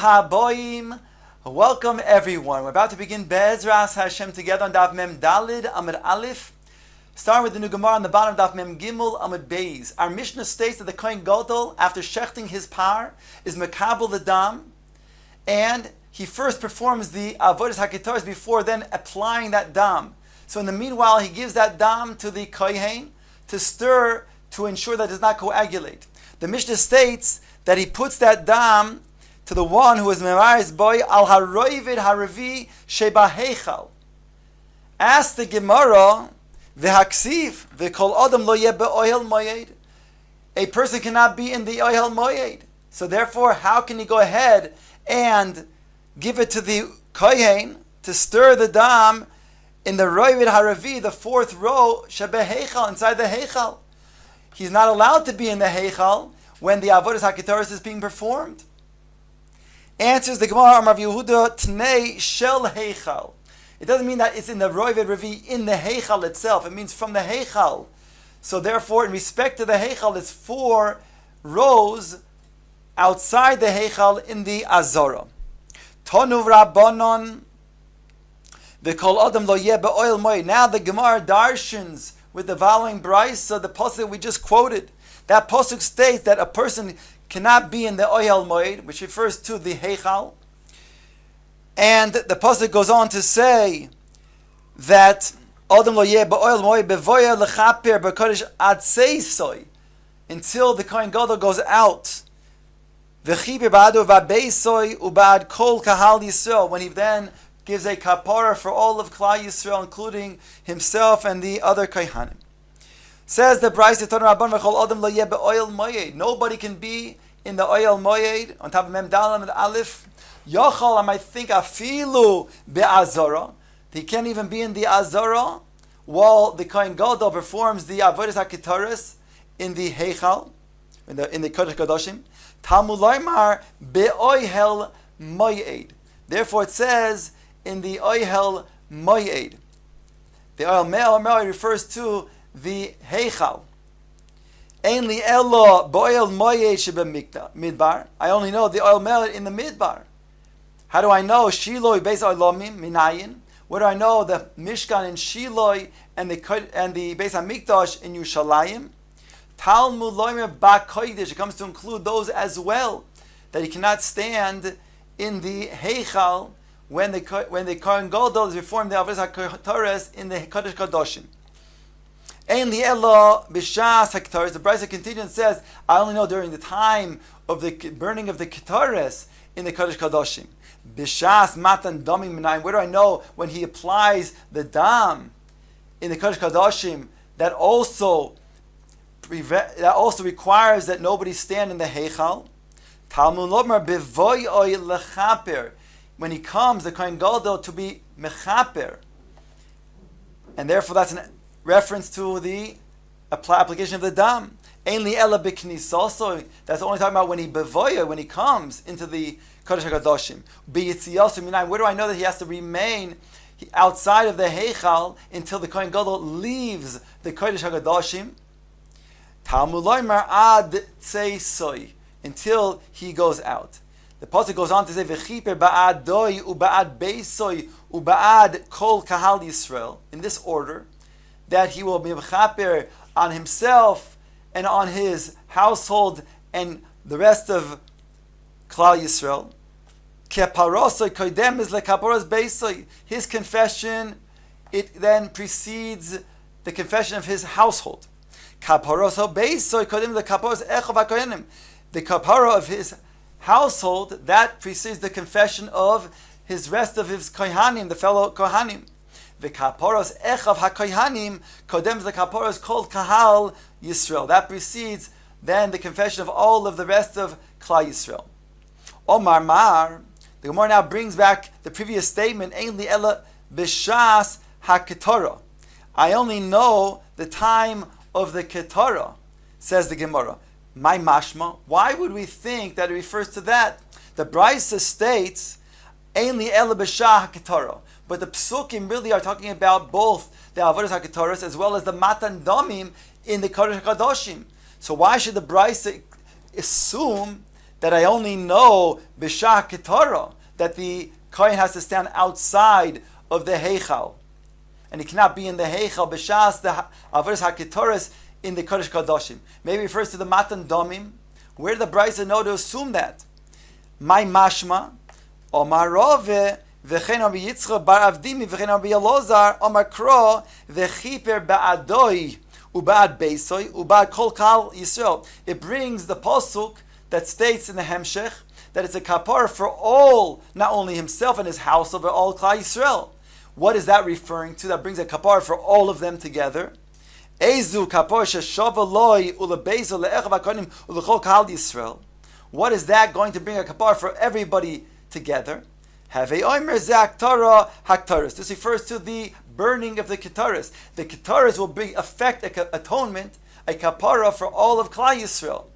Haboim. Welcome everyone. We're about to begin Be'ezras Hashem together on Daf Mem Dalid Amud Aleph. Starting with the new Gemara on the bottom of Daf Mem Gimel Amud Beis. Our Mishnah states that the Kohen Gadol, after shechting his par, is mekabel the dam, and he first performs the avodas haketoros before then applying that dam. So in the meanwhile, he gives that dam to the kohen to stir to ensure that it does not coagulate. The Mishnah states that he puts that dam to the one who is mevaris boy al haroivid haravi sheba heichal. Ask the Gemara, v'haksiv v'kol adam lo yeh be'ohel moyed. A person cannot be in the ohel moyed. So therefore, how can he go ahead and give it to the kohen to stir the dam in the roivid haravi, the fourth row sheba heichal, inside the heichal? He's not allowed to be in the heichal when the avodas haketoros is being performed. Answers the Gemara, Amar Yehuda Tnei Shel Heichal. It doesn't mean that it's in the Roivid Revi in the Heichal itself. It means from the Heichal. So therefore, in respect to the Heichal, it's 4 rows outside the Heichal in the Azara. Tonu Rabbanon V'kol Adam Lo Yeh Be'oil Moed. Now the Gemara darshans with the following brisa, the pasuk we just quoted. That pasuk states that a person cannot be in the ohel moed, which refers to the heichal. And the pasuk goes on to say that Adam lo yeh ba'ohel moed bevoya lechaper b'kodesh ad seisoy, until the kohen gadol goes out. V'chiber ba'adu v'abeisoy u'ba'ad kol kahal Yisrael, when he then gives a kapara for all of Klal Yisrael, including himself and the other kohanim. Says the Brisa, nobody can be in the ohel moed on top of Mem Dalam and Aleph. Yochal, I might think afilu be'azara. He can't even be in the azara while the Kohen Gadol performs the avodas haketoros in the heichal, in the kodesh kadoshim. Talmud loymar be'ohel moed. Therefore, it says in the ohel moed. The ohel moed refers to the heichal. Ein li elo bo'el moyed shebemikta midbar. I only know the oil meled in the midbar. How do I know Shiloi beis oilomim minayin? Where do I know the Mishkan in Shiloi and the Beis Hamikdash in Yerushalayim? Talmud loimer ba'kodesh. It comes to include those as well, that he cannot stand in the heichal when the Kohen Gadol is performing the avodas haketoros in the kodesh kadoshim. Ein li elo b'shas haketoros. The Brisa continues and says, I only know during the time of the burning of the ketoros in the kodesh kadoshim. B'shas matan damim minayim. Where do I know when he applies the dam in the kodesh kadoshim? That also requires that nobody stand in the heichal. Talmud lomar bevoy oy lechaper. When he comes, the Kohen Gadol to be mechaper, and therefore that's an reference to the application of the dam. Ainli ela b'knisa. So that's only talking about when he bevoya, when he comes into the kodesh hakadoshim. B'yitziyasu minayin. Where do I know that he has to remain outside of the heichal until the Kohen Gadol leaves the kodesh hakadoshim? Talmud loymar ad tzeisoy, until he goes out. The pasuk goes on to say, "V'chiper ba'ad doi u'ba'ad beisoy u'ba'ad kol kahal Yisrael." In this order, that he will be mechaper on himself and on his household and the rest of Klal Yisrael. Keparosoy koidem is lekaparos beisoy. His confession, it then precedes the confession of his household. Kaparoso beisoy koidem lekaparos echov hakohenim. The kapara of his household, that precedes the confession of his rest of his kohanim, the fellow kohanim. The kaporos echav hakohanim kodems the kaporos called kahal Yisrael. That precedes then the confession of all of the rest of Klal Yisrael. Omar Mar, the Gemara now brings back the previous statement, Ein li ela b'shas haketara. I only know the time of the ketara, says the Gemara. My mashma, why would we think that it refers to that? The Brisa states, Ein li ela b'shah haketara. But the psukim really are talking about both the avodas haketoros as well as the matan damim in the kodesh kadoshim. So why should the Brisa assume that I only know b'shah ketara, that the kohen has to stand outside of the heichal, and he cannot be in the heichal b'shas the avodas haketoras in the kodesh kadoshim. Maybe it refers to the matan domim. Where did the Brisa know to assume that? My mashma, Omar Rove, v'chein Rabbi Yitzchak bar Avdimi, v'chein Rabbi Elozar, Omar Kro, v'chiper ba'adoi, u'ba'ad beisoi, u'ba'ad kol kal Yisrael. It brings the pasuk that states in the Hemshech that it's a kapar for all, not only himself and his household, but all Klal Yisrael. What is that referring to? That brings a kapar for all of them together. Ezu kapar sheshava loy ulebezo le'echav hakonim ulechol kahal Yisrael. What is that going to bring a kapar for everybody together? Have a omer ze haktara haktaras. This refers to the burning of the ketaras. The ketaras will bring effect, atonement, a kapara for all of Klal Yisrael.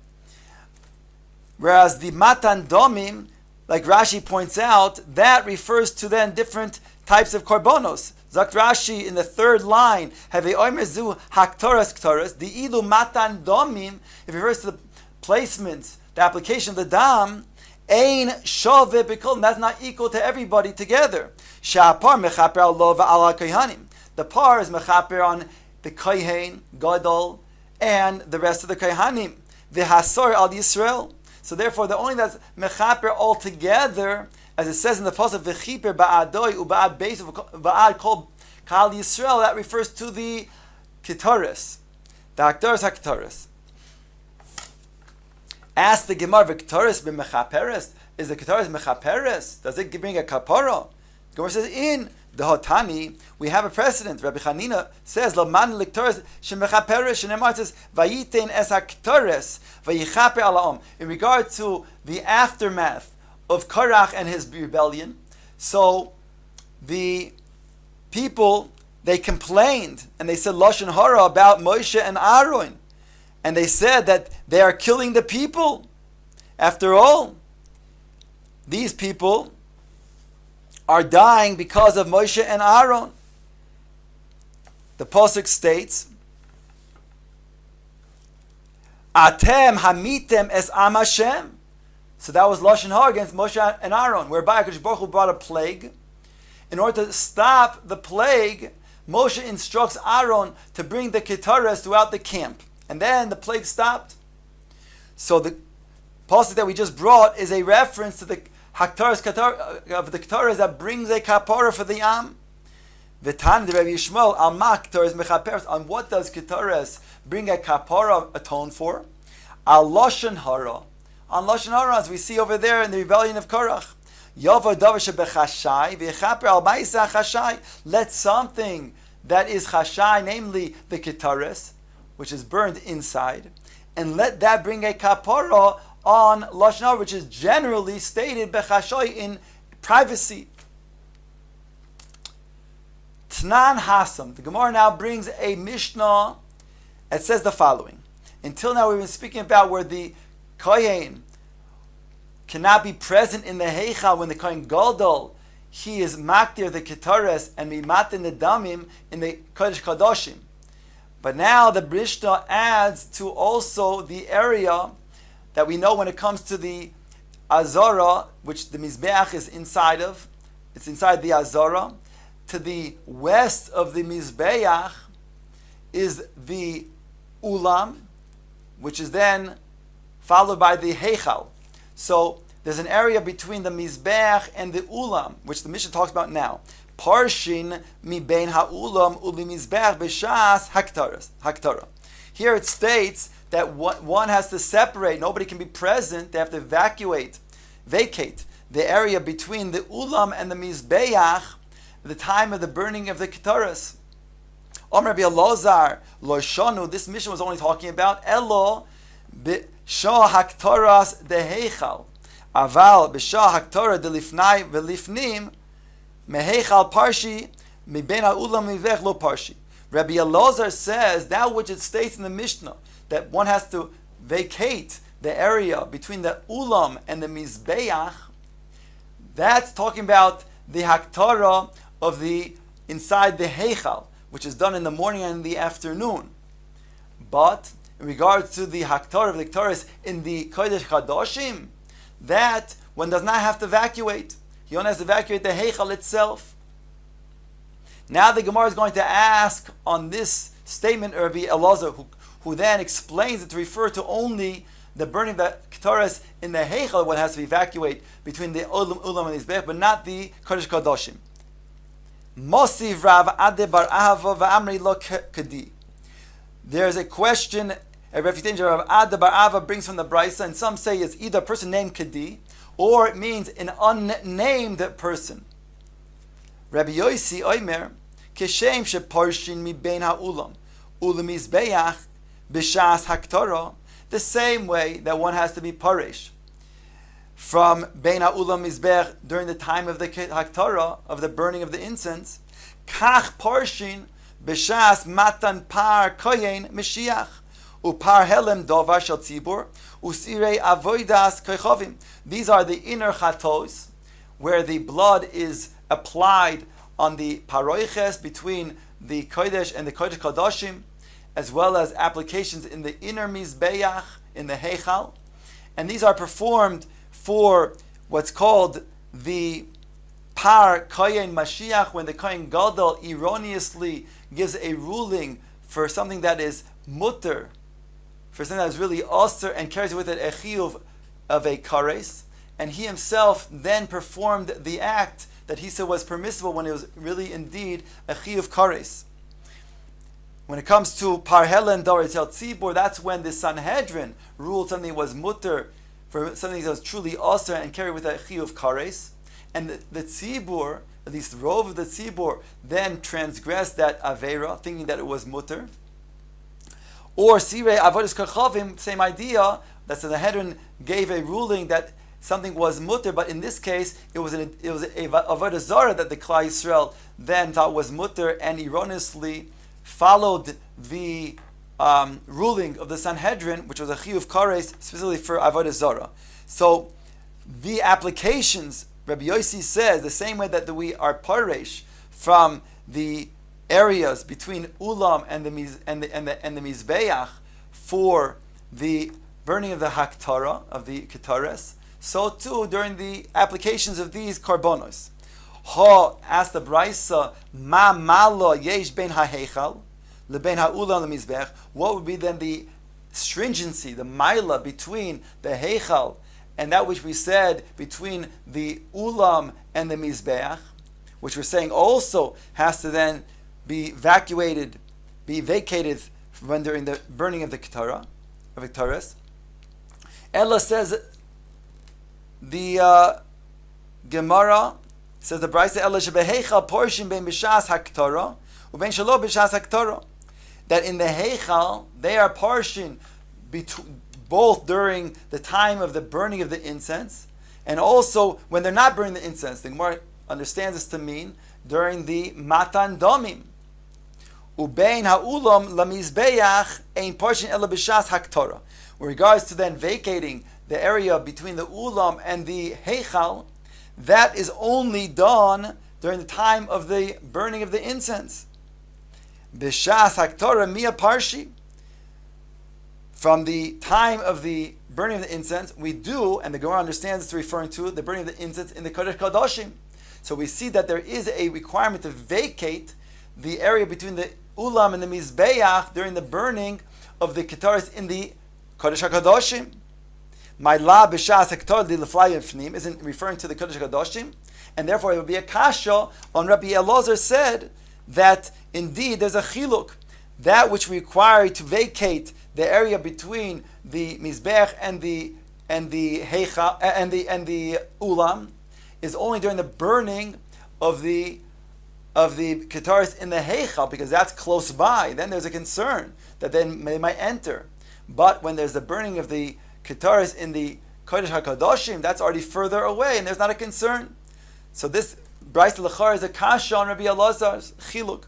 Whereas the matan domim, like Rashi points out, that refers to then different types of korbanos. Zakt Rashi in the third line, have a omer zu haktaras ktaras. The ilu matan domim, it refers to the placement, the application of the dam, ein shove b'kol, that's not equal to everybody together. Sha'apar mechaper al lo v'al kohanim. The par is mechaper on the kohen, gadol, and the rest of the kohanim. V'hasor al Yisrael. So therefore, the only that's mechaper altogether, as it says in the pasuk, v'chiper ba'adoi u'ba'ad beis v'ba'ad kol kal Yisrael, that refers to the ketaris, the haktaras haktaras. Ask the Gemara, v'ketaris b'mechaperes, is the ketaris mechaperes? Does it bring a kapara? The Gemara says, in the Hotani, we have a precedent. Rabbi Chanina says, "Laman lektaris shemechaperes." Shenemar says, "Vayitein es haktaris vayichaper alaom." In regard to the aftermath of Korach and his rebellion, so the people, they complained and they said lashon hara about Moshe and Aaron, and they said that they are killing the people. After all, these people are dying because of Moshe and Aaron. The pasuk states, "Atem hamitem es am Hashem." So that was lashon hara against Moshe and Aaron, whereby HaKadosh Baruch Hu brought a plague. In order to stop the plague, Moshe instructs Aaron to bring the ketaras throughout the camp, and then the plague stopped. So the pasuk that we just brought is a reference to the haktaras of the ketaras that brings a kapara for the am. V'tan de Rabbi Yishmael al maktaras mechaperes. On what does ketaras bring a kapara atone for? Al lashon hara. On lashon hara, as we see over there in the rebellion of Korach. Yavo davar shebechashai v'yechaper al ma'isa chashai. Let something that is chashai, namely the ketaras, which is burned inside, and let that bring a kapara on lashon hara, which is generally stated bechashoy, in privacy. Tnan Hasam. The Gemara now brings a Mishnah. It says the following. Until now we've been speaking about where the Kohen cannot be present in the Heichal when the Kohen Gadol, he is maktir the Ketares and mimatin the Damim in the Kodesh Kadoshim. But now the Mishnah adds to also the area that we know when it comes to the Azara, which the Mizbeach is inside of. It's inside the Azara. To the west of the Mizbeach is the Ulam, which is then followed by the Heichal. So there's an area between the Mizbeach and the Ulam, which the Mishnah talks about now. Parshin mi bein ha'ulam uli Mizbeach b'shas haktara. Here it states that one has to separate. Nobody can be present. They have to vacate the area between the Ulam and the Mizbeach, the time of the burning of the Ketaras. Omer Rabbi Elozar lo shonu. This mission was only talking about Elo b'shah haktaras deheichal, aval b'shah haktara delifnai velifnim meheichal parshi miben ha'ulam mivech lo parshi. Rabbi Elozar says that which it states in the Mishnah that one has to vacate the area between the ulam and the mizbeach. That's talking about the haktara of the inside the heichal, which is done in the morning and in the afternoon. But in regards to the haktar of the ktaris in the Kodesh Kadoshim, that one does not have to evacuate. He only has to evacuate the Heichal itself. Now the Gemara is going to ask on this statement Rabbi Elazar, who then explains it to refer to only the burning of the Ketares in the Heichal, what has to evacuate between the Ulam and the Mizbech, but not the Kodesh Kadoshim. Mosiv Rav Ade Bar Ahava V'Amri Lo Kadi. There's a question, a refutation Rav Ade Bar Ahava brings from the Brisa, and some say it's either a person named Kadi, or it means an unnamed person. Rabbi Yosi Oimer, Keshem Sheparshin Mi Bein HaUlam, Ulam Mizbeach, B'Shas HaKtorah, the same way that one has to be parish from Bein HaUlam Mizbech during the time of the Haktorah, of the burning of the incense, Kach Parshin B'Shas Matan Par Koyen Mashiach Upar Helem Dovar Shel Tzibur Usirei Avoidas Koichovim. These are the inner chatos, where the blood is applied on the paroiches between the Kodesh and the Kodesh Kadoshim, as well as applications in the inner Mizbeach, in the Heichal. And these are performed for what's called the Par Koyen Mashiach, when the Kohen Gadol erroneously gives a ruling for something that is mutter, for something that is really osir, and carries with it a chiyuv of a kares. And he himself then performed the act that he said was permissible when it was really indeed a chiyuv kares. When it comes to Par Helen Doretz El Tzibur, that's when the Sanhedrin ruled something was mutter for something that was truly osir and carried with a chiyuv kares. And the Tzibur, at least the rove of the Tzibur, then transgressed that Avera, thinking that it was mutter. Or Sirei Avodas Kachavim, same idea, that the Sanhedrin gave a ruling that something was mutter, but in this case, it was a Avodah Zarah that the Klal Yisrael then thought was mutter, and erroneously followed the ruling of the Sanhedrin, which was a chiyuv kares, specifically for avodah zarah. So the applications, Rabbi Yossi says, the same way that we are paresh from the areas between ulam and the mizbeach for the burning of the haktara, of the ketares, so too during the applications of these karbonos. Ha asked the Brisa, Ma malo yesh ben ha'heichal lebein ha'ulam lemizbech. What would be then the stringency, the maila between the heichal and that which we said between the ulam and the mizbech, which we're saying also has to then be vacated when during the burning of the ketara, of ketares. Ella says the Gemara. Says the Brisa, Ela shebeheichal portion ben b'shas haktara uben shelo b'shas haktara, that in the heichal they are portion both during the time of the burning of the incense and also when they're not burning the incense. The Gemara understands this to mean during the matan domim. Ubein ha'ulam lamizbeach ein portion ela b'shas haktara. With regards to then vacating the area between the ulam and the heichal, that is only done during the time of the burning of the incense. B'shas haktorah mia parshi. From the time of the burning of the incense, we do, and the Gemara understands it's referring to the burning of the incense in the Kodesh Kadoshim. So we see that there is a requirement to vacate the area between the ulam and the mizbeach during the burning of the ketaris in the Kodesh HaKadoshim. My la b'shas hektor li leflay yifnim isn't referring to the Kodesh HaKadoshim, and therefore it would be a kasha on Rabbi Elazar said that indeed there's a chiluk, that which required to vacate the area between the mizbech and the heicha and the ulam is only during the burning of the ketaris in the heicha, because that's close by. Then there's a concern that then they might enter. But when there's the burning of the ketaris in the Kodesh HaKadoshim, that's already further away, and there's not a concern. So this Bryce Lechar is a kasha on Rabbi Elazar's chiluk.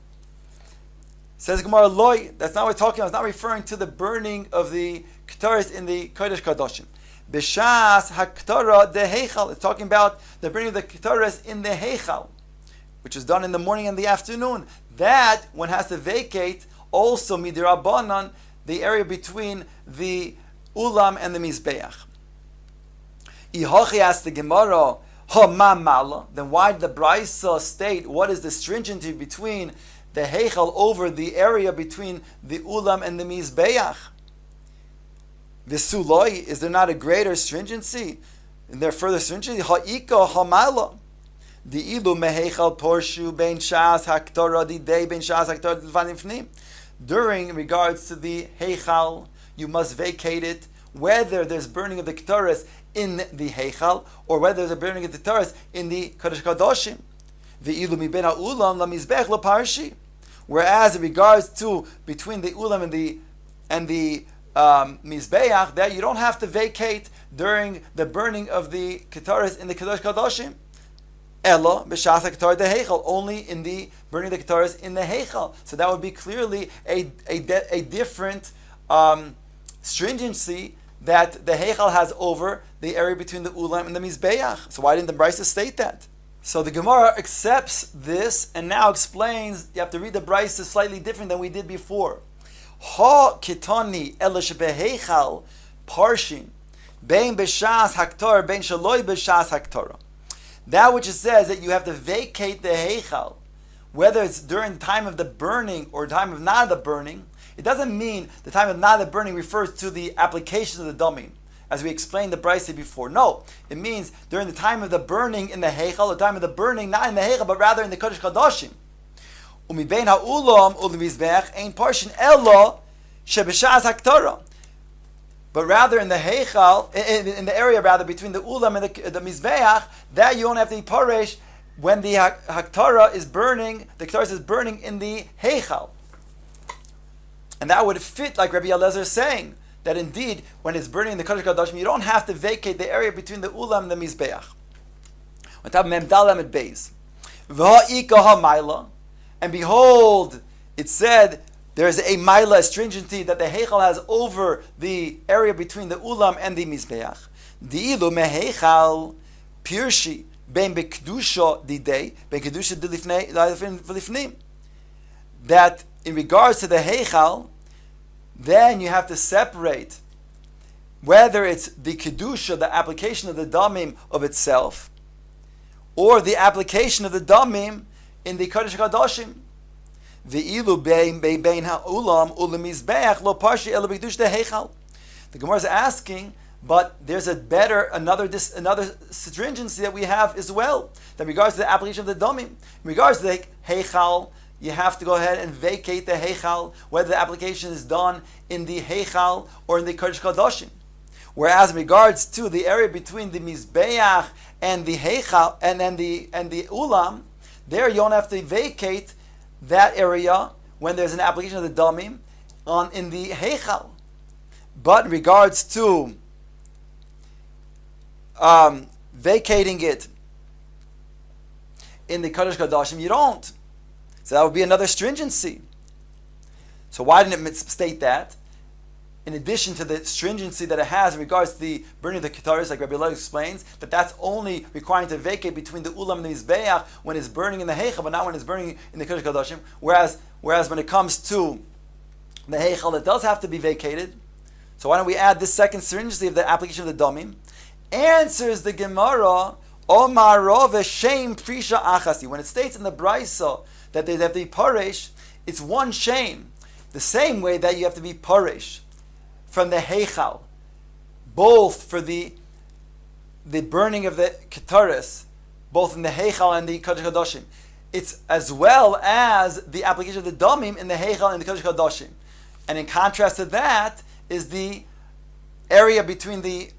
Says Gemara loy, that's not what we're talking about. It's not referring to the burning of the ketaris in the Kodesh HaKadoshim. B'shas haktara de heichal. It's talking about the burning of the ketaris in the heichal, which is done in the morning and the afternoon. That one has to vacate also midirabanan, the area between the ulam and the mizbeach. Ihochi asked the Gemara, ha ma mala. Then why did the Brisa state what is the stringency between the heichal over the area between the ulam and the mizbeach? V'suloi, is there not a greater stringency? And there further stringency? Ha'ika ha'mala. The ilu meheichal porshu bein shas haktora didei bein shas haktora d'vanifnim. During regards to the heichal, you must vacate it, whether there's burning of the ketores in the heichal or whether there's a burning of the ketores in the kodesh kadoshim. The ilu mi ben ha'ulam la mizbech la parshi. Whereas in regards to between the ulam and the mizbeach, that you don't have to vacate during the burning of the ketores in the kodesh kadoshim. Ella b'shas haktor de heichal, only in the burning the ketores in the heichal. So that would be clearly a different stringency that the heichal has over the area between the ulam and the mizbeach. So why didn't the Brisa state that? So the Gemara accepts this and now explains. You have to read the Brisa slightly different than we did before. Ha kitani ela shebeheichal parshin bein b'shas haktor bein shaloi b'shas haktora. That which it says that you have to vacate the heichal, whether it's during the time of the burning or time of not the burning. It doesn't mean the time of not the burning refers to the application of the damim, as we explained the Brisa before. No, it means during the time of the burning in the heichal, or time of the burning not in the heichal, but rather in the kodesh kadoshim. Umi bein ha'ulam u'lemizbech ein parshin elo shebeshas haktora. But rather in the heichal, in the area rather between the ulam and the mizbeach, that you only have to be paresh when the haktara is burning. The ketara is burning in the heichal, and that would fit like Rabbi Eliezer is saying that indeed when it's burning in the kodesh kadoshim, you don't have to vacate the area between the ulam and the mizbeach. On top of Mem Dalem at Beis, v'ha'ika ha'mayla, and behold, it said. There is a maila stringency that the heichal has over the area between the ulam and the mizbeach. Di'ilu meheichal pirshi ben bekdusha didei ben kedusha dilifnim. That in regards to the heichal, then you have to separate whether it's the kedusha, the application of the damim of itself, or the application of the damim in the kodesh kadoshim. The Gemara is asking, but there's another stringency that we have as well. That in regards to the application of the damim, in regards to the heichal, you have to go ahead and vacate the heichal, whether the application is done in the heichal or in the kodesh kadoshim. Whereas in regards to the area between the mizbeach and the heichal and the ulam, there you don't have to vacate that area when there's an application of the damim in the heichal. But in regards to vacating it in the kodesh kadoshim, you don't. So that would be another stringency. So why didn't it state that? In addition to the stringency that it has in regards to the burning of the ketaris, like Rabbi Eliezer explains, that's only requiring to vacate between the ulam and the mizbeach when it's burning in the heichal, but not when it's burning in the kodesh kadoshim. Whereas when it comes to the heichal, it does have to be vacated. So why don't we add this second stringency of the application of the damim? Answers the Gemara, Omar Rov Shem Prisha Achasi. When it states in the Brisa that they have to be paresh, it's one shame. The same way that you have to be paresh from the heichal, both for the burning of the ketaris, both in the heichal and the kodesh kadoshim. It's as well as the application of the damim in the heichal and the kodesh kadoshim. And in contrast to that is the area between the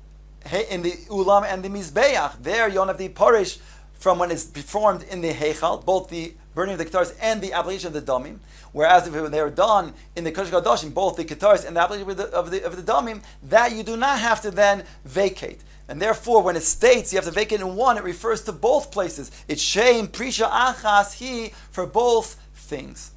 ulam and the mizbeach. There you don't have the parish from when it's performed in the heichal, both the burning of the ketaris and the application of the damim. Whereas if they were done in the kodesh kadoshim, both the ketaris and the application of the damim, that you do not have to then vacate. And therefore, when it states you have to vacate in one, it refers to both places. It's sheim prisha achas he for both things.